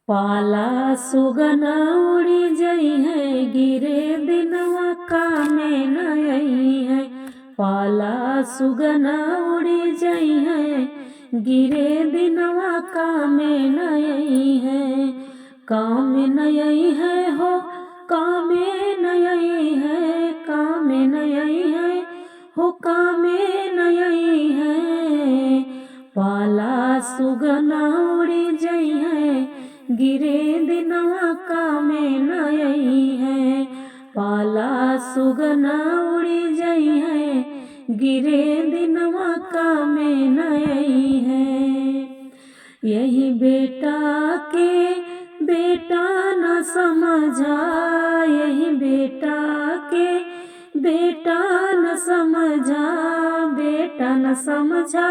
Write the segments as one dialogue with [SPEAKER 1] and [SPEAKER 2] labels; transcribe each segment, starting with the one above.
[SPEAKER 1] पाला सुगना उड़ी जई है, गिरे दिनवा कामे नई है। पाला सुगना उड़ी जई है, गिरे दिनवा कामे नई है। कामे नई है हो, कामे नई है, कामे नई है हो, कामे नई है। पाला सुगना उड़ी जई है, गिरे दिनवा कामे नई है। पाला सुगना उड़ी जई है, गिरे दिनवा कामे नई है। यही बेटा के बेटा न समझा, यही बेटा के बेटा न समझा, बेटा न समझा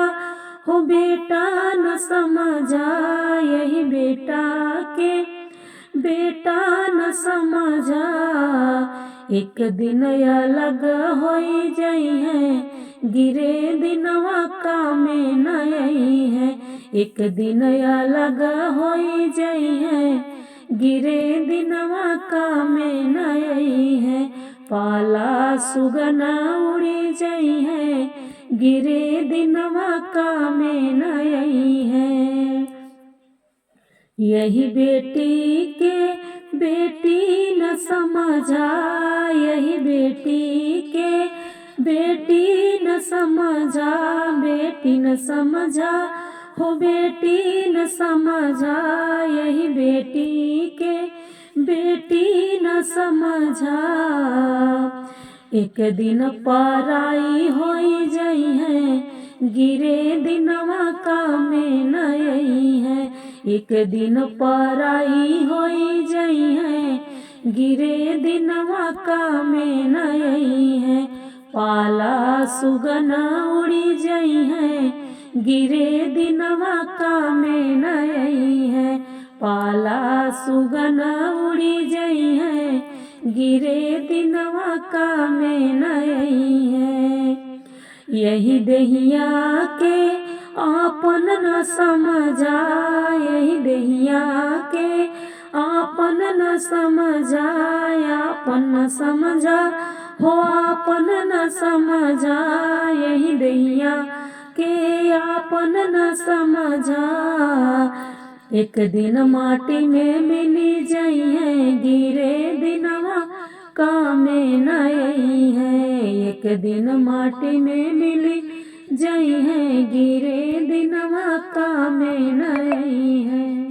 [SPEAKER 1] हो, बेटा न समझा। यही बेटा के बेटा न समझा, एक दिन अलग होई जई है, गिरे दिनवा कामे नई है। एक दिन अलग होई जई है, गिरे दिनवा कामे नई है। पाला सुगना उड़ी जई है, गिरे दिनवा कामे नई है। यही बेटी के बेटी न समझा, यही बेटी के बेटी न समझा, बेटी न समझा हो, बेटी न समझा। यही बेटी के बेटी न समझा, एक दिन पराई होई जई है, गिरे दिनवा कामे नई है। एक दिन पराई होई जई है, गिरे दिनवा कामे नई है। पाला सुगना उड़ी जई है, गिरे दिनवा कामे नई है। पाला सुगना उड़ी जई है, गिरे दिनवा कामे नई है। यही देहिया के आपन न समझा, यही देहिया के आपन न समझा, आपन न समझा हो, आपन न समझा। यही देहिया के आपन न समझा, एक दिन माटी में मिली जई है, गिरे दिनवा कामे नई है। एक दिन माटी में मिली जई है, गिरे दिनवा कामे नई है।